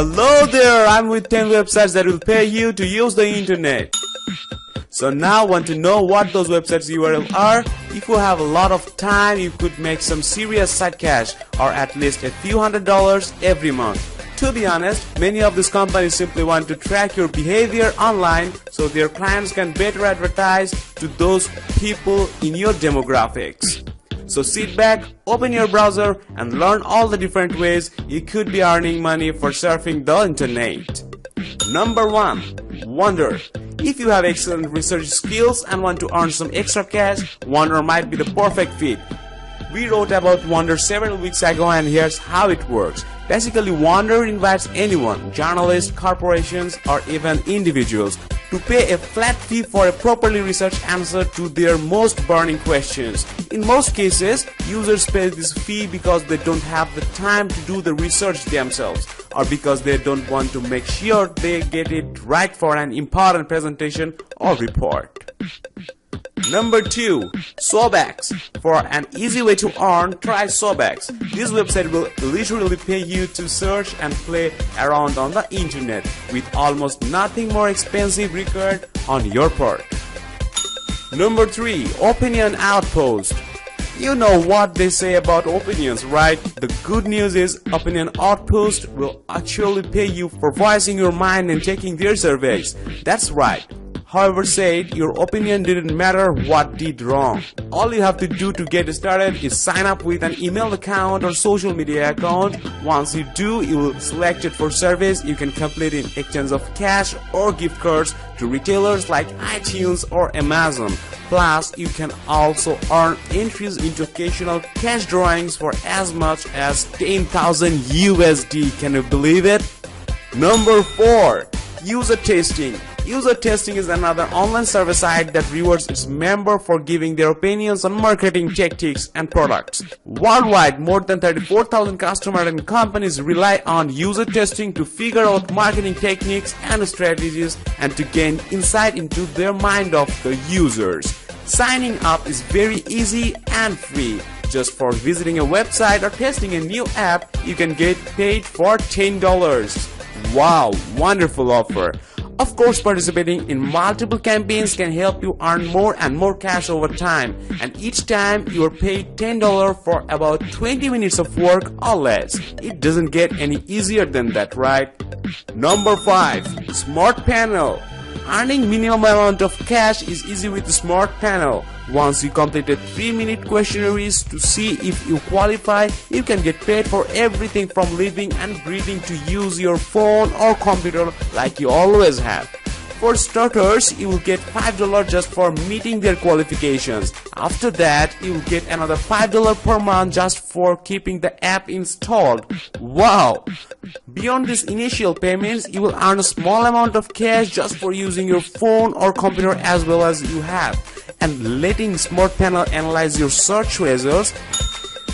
Hello there, I'm with 10 websites that will pay you to use the internet. So now want to know what those websites URL are? If you have a lot of time, you could make some serious side cash or at least a few $100s every month. To be honest, many of these companies simply want to track your behavior online so their clients can better advertise to those people in your demographics. So sit back, open your browser and learn all the different ways you could be earning money for surfing the internet. Number 1. Wonder. If you have excellent research skills and want to earn some extra cash, Wonder might be the perfect fit. We wrote about Wonder several weeks ago and here's how it works. Basically, Wonder invites anyone, journalists, corporations or even individuals, to pay a flat fee for a properly researched answer to their most burning questions. In most cases, users pay this fee because they don't have the time to do the research themselves or because they don't want to make sure they get it right for an important presentation or report. Number 2. Sobex. For an easy way to earn, try Sobex. This website will literally pay you to search and play around on the internet with almost nothing more expensive required on your part. Number 3. Opinion Outpost. You know what they say about opinions, right? The good news is Opinion Outpost will actually pay you for voicing your mind and taking their surveys. That's right. However said, your opinion didn't matter what did wrong. All you have to do to get started is sign up with an email account or social media account. Once you do, you will select it for surveys you can complete in exchange of cash or gift cards to retailers like iTunes or Amazon. Plus, you can also earn entries into occasional cash drawings for as much as 10,000 USD. Can you believe it? Number 4. User Testing. User Testing is another online service site that rewards its members for giving their opinions on marketing tactics and products. Worldwide, more than 34,000 customers and companies rely on user testing to figure out marketing techniques and strategies and to gain insight into their mind of the users. Signing up is very easy and free. Just for visiting a website or testing a new app, you can get paid for $10. Wow, wonderful offer. Of course, participating in multiple campaigns can help you earn more and more cash over time, and each time you are paid $10 for about 20 minutes of work or less. It doesn't get any easier than that, right? Number 5. Smart Panel. Earning minimum amount of cash is easy with the Smart Panel. Once you completed 3-minute questionnaires to see if you qualify, you can get paid for everything from living and breathing to use your phone or computer like you always have. For starters, you will get $5 just for meeting their qualifications. After that, you will get another $5 per month just for keeping the app installed. Wow! Beyond these initial payments, you will earn a small amount of cash just for using your phone or computer as well as you have, and letting Smart Panel analyze your search results.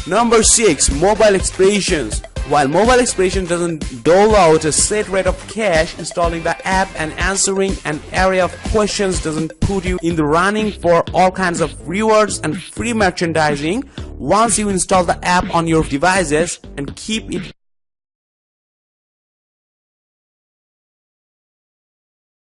Number 6. Mobile Expressions. While Mobile Expression doesn't dole out a set rate of cash, installing the app and answering an array of questions doesn't put you in the running for all kinds of rewards and free merchandising. Once you install the app on your devices and keep it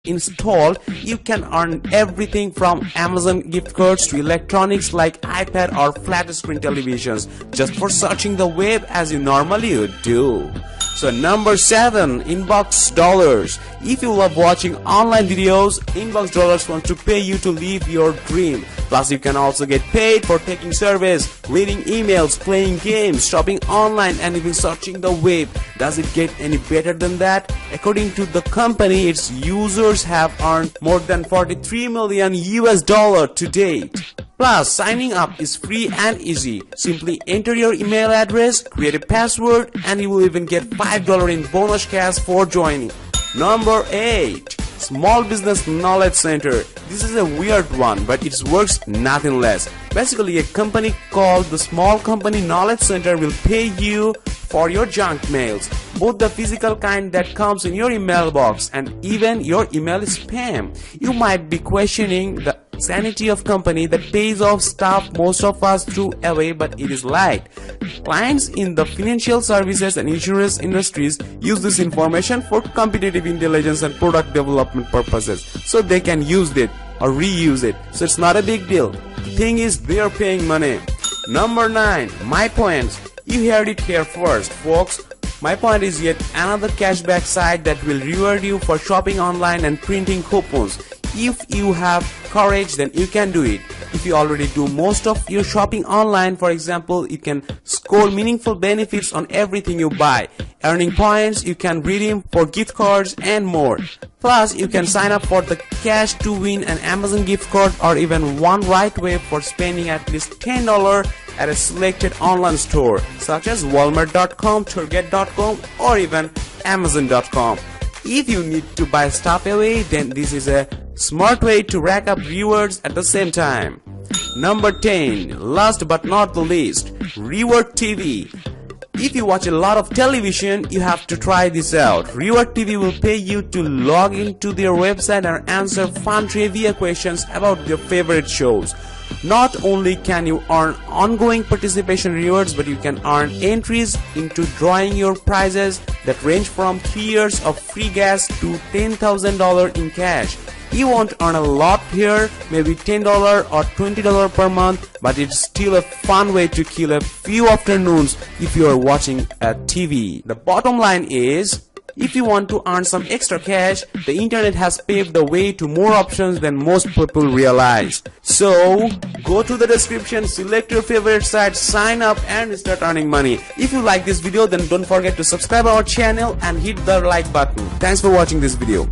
installed, you can earn everything from Amazon gift cards to electronics like iPad or flat screen televisions just for searching the web as you normally would do. So number 7. Inbox Dollars. If you love watching online videos, Inbox Dollars wants to pay you to live your dream. Plus, you can also get paid for taking surveys, reading emails, playing games, shopping online, and even searching the web. Does it get any better than that? According to the company, its users have earned more than 43 million US dollars to date. Plus, signing up is free and easy. Simply enter your email address, create a password, and you will even get $5 in bonus cash for joining. Number 8. Small Business Knowledge Center. This is a weird one, but it works nothing less. Basically, a company called the Small Company Knowledge Center will pay you for your junk mails, both the physical kind that comes in your email box and even your email spam. You might be questioning the sanity of company that pays off staff most of us threw away, but it is light. Clients in the financial services and insurance industries use this information for competitive intelligence and product development purposes, so they can use it or reuse it, so it's not a big deal. The thing is, they are paying money. Number 9, MyPoints. You heard it here first, folks. MyPoint is yet another cashback site that will reward you for shopping online and printing coupons. If you have courage, then you can do it. If you already do most of your shopping online, for example, you can score meaningful benefits on everything you buy. Earning points, you can redeem for gift cards and more. Plus, you can sign up for the cash to win an Amazon gift card or even one right way for spending at least $10 at a selected online store such as Walmart.com, Target.com or even Amazon.com. If you need to buy stuff away, then this is a smart way to rack up rewards at the same time. Number 10, last but not the least, Reward TV. If you watch a lot of television, you have to try this out. Reward TV will pay you to log into their website and answer fun trivia questions about your favorite shows. Not only can you earn ongoing participation rewards, but you can earn entries into drawing your prizes that range from 3 years of free gas to $10,000 in cash. You won't earn a lot here, maybe $10 or $20 per month, but it's still a fun way to kill a few afternoons if you are watching a TV. The bottom line is, if you want to earn some extra cash, the internet has paved the way to more options than most people realize. So, go to the description, select your favorite site, sign up and start earning money. If you like this video, then don't forget to subscribe our channel and hit the like button. Thanks for watching this video.